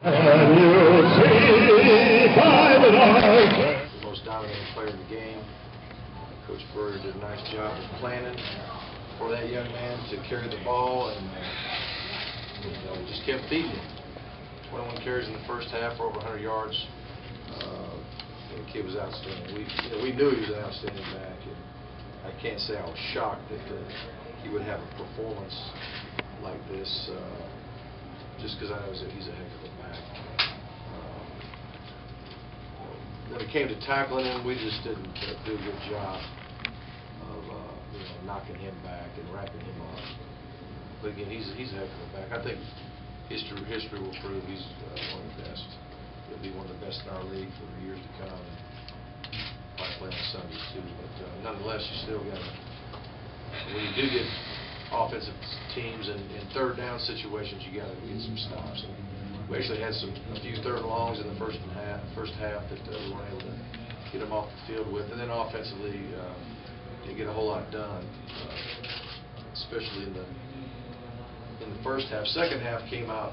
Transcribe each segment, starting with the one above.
The most dominating player in the game. Coach Burger did a nice job of planning for that young man to carry the ball, and just kept feeding him. 21 carries in the first half for over 100 yards. The kid was outstanding. We knew he was an outstanding back, and I can't say I was shocked that he would have a performance like this, just because I know he's a heck of a back. When it came to tackling him, we just didn't do a good job of knocking him back and wrapping him up. But again, he's a heck of a back. I think history will prove he's one of the best. He'll be one of the best in our league for years to come. Might play on Sundays too, but nonetheless, you still got to. When you do get offensive teams in third down situations, you got to get some stops. And we actually had a few third and longs in the first half that we weren't able to get them off the field with, and then offensively, didn't get a whole lot done, especially in the first half. Second half came out,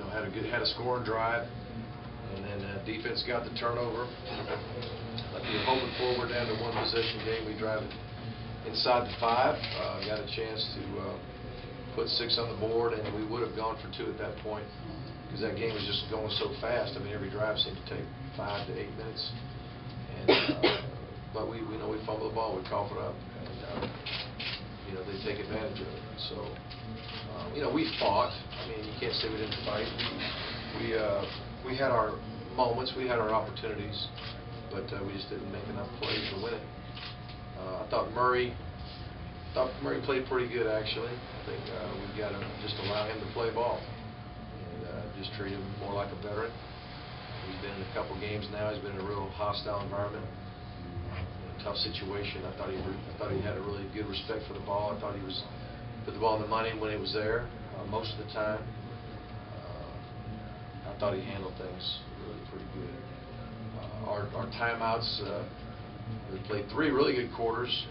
had a scoring drive, and then defense got the turnover. Like we were hoping for, we're down to one possession game. We drive it inside the 5. Got a chance to put 6 on the board, and we would have gone for 2 at that point because that game was just going so fast. I mean, every drive seemed to take 5 to 8 minutes. And but we fumbled the ball, we cough it up, and they take advantage of it. So we fought. I mean, you can't say we didn't fight. We had our moments, we had our opportunities, but we just didn't make enough plays to win it. I thought Murray played pretty good, actually. I think we've got to just allow him to play ball and just treat him more like a veteran. He's been in a couple games now. He's been in a real hostile environment, in a tough situation. I thought he had a really good respect for the ball. I thought he put the ball in the money when it was there most of the time. I thought he handled things really pretty good. Our timeouts. We played 3 really good quarters,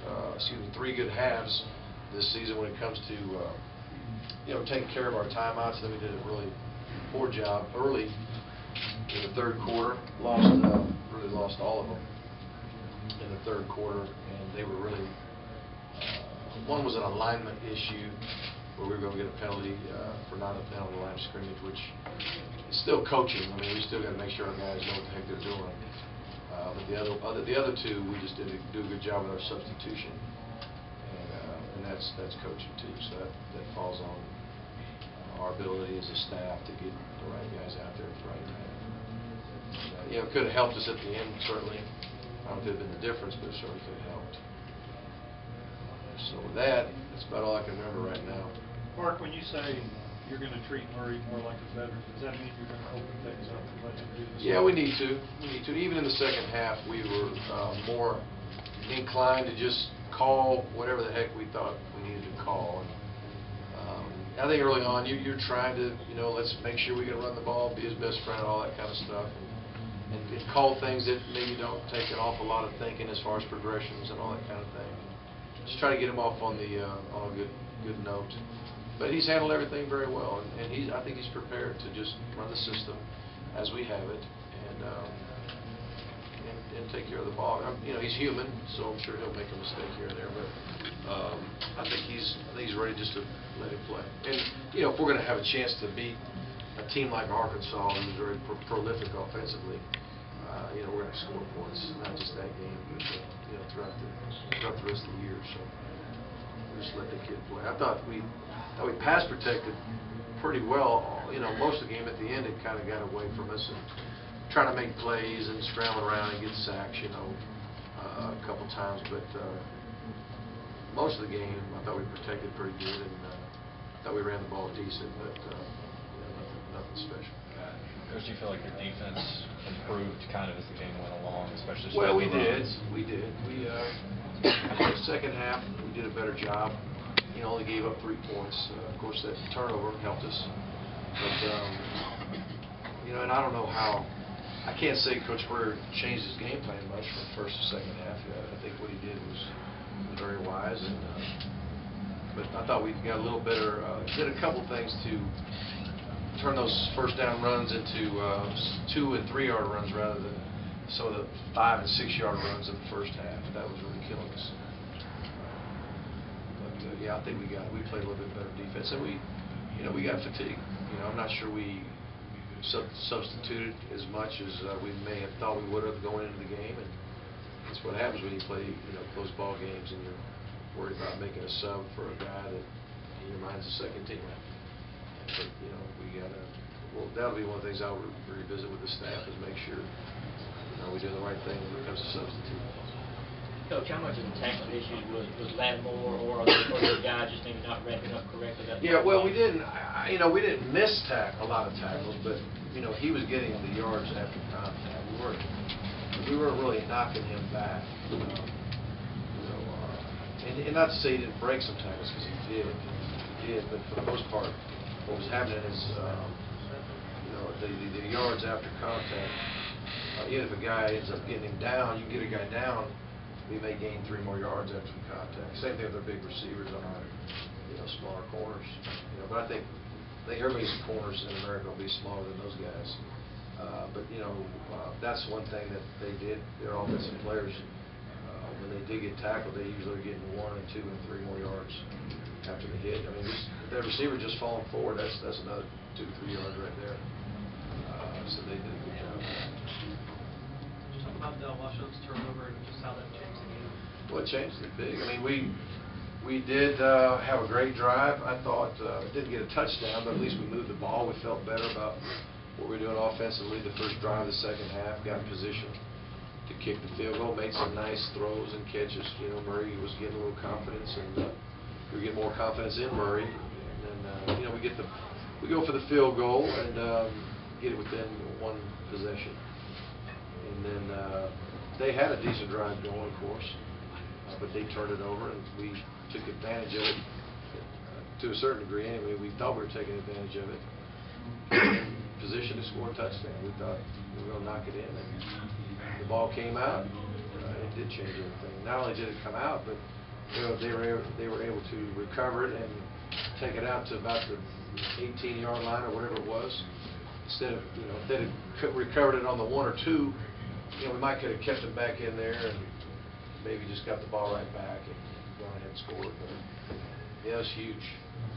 3 good halves this season when it comes to taking care of our timeouts. Then we did a really poor job early in the third quarter. Really lost all of them in the third quarter, and they were really. One was an alignment issue where we were going to get a penalty for not up down on the line of scrimmage, which is still coaching. I mean, we still got to make sure our guys know what the heck they're doing. But the other 2, we just didn't do a good job with our substitution, and that's coaching too. So that falls on our ability as a staff to get the right guys out there at the right time. It could have helped us at the end, certainly. I don't think it would have been the difference, but it certainly could have helped. So with that's about all I can remember right now. Mark, when you say you're going to treat Murray more like a veteran, does that mean you're going to open things up and let him do this? Yeah, we need to. Even in the second half, we were more inclined to just call whatever the heck we thought we needed to call. And, I think early on, you're trying to, let's make sure we can run the ball, be his best friend, all that kind of stuff, and call things that maybe don't take an awful lot of thinking as far as progressions and all that kind of thing. Just try to get him off on a good note. But he's handled everything very well, and I think he's prepared to just run the system as we have it, and take care of the ball. He's human, so I'm sure he'll make a mistake here and there, but I think he's ready just to let him play. And if we're going to have a chance to beat a team like Arkansas, who's very prolific offensively, we're going to score points, not just that game, but throughout the rest of the year. So we'll just let the kid play. I thought we pass protected pretty well. Most of the game. At the end, it kind of got away from us and trying to make plays and scramble around and get sacks, a couple times. But most of the game, I thought we protected pretty good, and I thought we ran the ball decent, but nothing special. Coach, do you feel like your defense improved kind of as the game went along, especially? Well, we did. We the second half, we did a better job. Only gave up 3 points. Of course, that turnover helped us. But and I don't know how. I can't say Coach Burger changed his game plan much from first to second half. I think what he did was very wise. But I thought we got a little better. Did a couple things to turn those first down runs into 2 and 3 yard runs rather than some of the 5 and 6 yard runs in the first half. That was really killing us. But yeah, I think we played a little bit better defense, and we got fatigued. I'm not sure we substituted as much as we may have thought we would have going into the game, and that's what happens when you play close ball games and you're worried about making a sub for a guy that in your mind's a second team. But that'll be one of the things I'll revisit with the staff, is make sure we do the right thing when it comes to substitute. Coach, how much of the tackling issues was Lattimore, or the guys just maybe not wrapping up correctly? Yeah, well, we didn't miss a lot of tackles, but he was getting the yards after contact. We weren't really knocking him back. And not to say he didn't break some tackles, because he did, but for the most part, what was happening is the yards after contact. Even if a guy ends up getting him down, you get a guy down, we may gain 3 more yards after the contact. Same thing with our big receivers on our smaller corners. But I think everybody's corners in America will be smaller than those guys. But that's one thing that they did. Their offensive players, when they did get tackled, they usually are getting 1 and 2 and 3 more yards after the hit. I mean, if that receiver just falling forward, that's another 2 to 3 yards right there. So they did a good job. Just talk about Del Washington's turnover and just how that changed the game. Well, it changed it big. I mean, we did have a great drive. I thought didn't get a touchdown, but at least we moved the ball. We felt better about what we were doing offensively. The first drive of the second half, got in position to kick the field goal, made some nice throws and catches. Murray was getting a little confidence, and we get more confidence in Murray. And then we go for the field goal and get it within 1 possession. And then they had a decent drive going, of course, but they turned it over, and we took advantage of it to a certain degree. Anyway, we thought we were taking advantage of it. Position to score a touchdown. We thought we were going to knock it in, and the ball came out. It did change everything. Not only did it come out, but they were able to recover it and take it out to about the 18-yard line or whatever it was. Instead of if they'd have recovered it on the 1 or 2, we might could have kept it back in there and maybe just got the ball right back and gone ahead and scored. But yeah, it was huge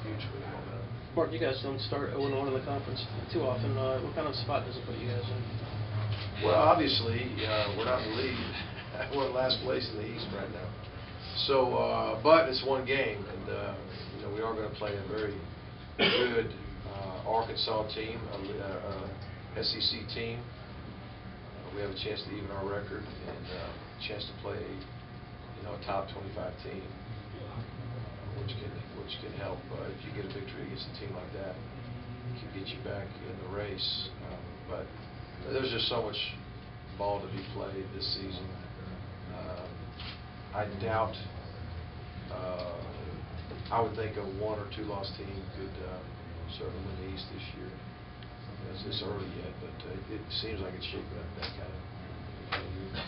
for the momentum. Mark, you guys don't start 0-1 in the conference too often. What kind of spot does it put you guys in? Well, obviously, we're not in the lead. We're in last place in the East right now. So, but it's 1 game, and we are going to play a very good Arkansas team, SEC team. We have a chance to even our record and a chance to play, a top 25 team, which can help if you get a victory against a team like that. It can get you back in the race. But there's just so much ball to be played this season. I doubt. I would think a 1 or 2 loss team could certainly win the East this year. It's early yet, but it seems like it's shaping up that kind of year.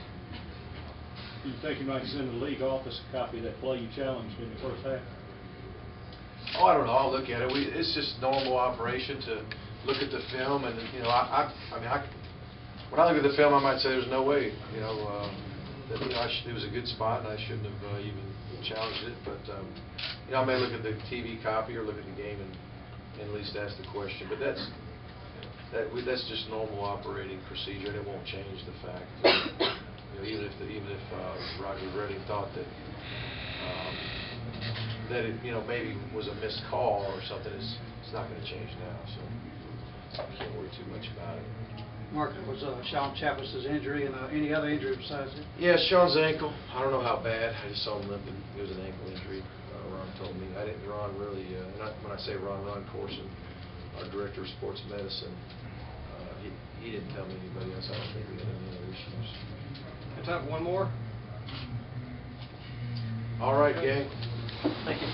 Do you think you might send the league office a copy of that play you challenged in the first half? Oh, I don't know. I'll look at it. It's just normal operation to look at the film, and when I look at the film, I might say there's no way, that it was a good spot, and I shouldn't have even challenged it. But I may look at the TV copy or look at the game and at least ask the question. But that's just normal operating procedure, and it won't change the fact that, even if Roger Redding thought that that it maybe was a missed call or something, it's not going to change now. So I can't worry too much about it. Mark, was Sean Chavis's injury and any other injury besides it? Yeah, Sean's ankle. I don't know how bad. I just saw him limping. It was an ankle injury. Ron told me. Ron really, when I say Ron Corson, our director of sports medicine, he didn't tell me anybody else. I don't think we had any other issues. And time for one more. All right, gang. Thank you.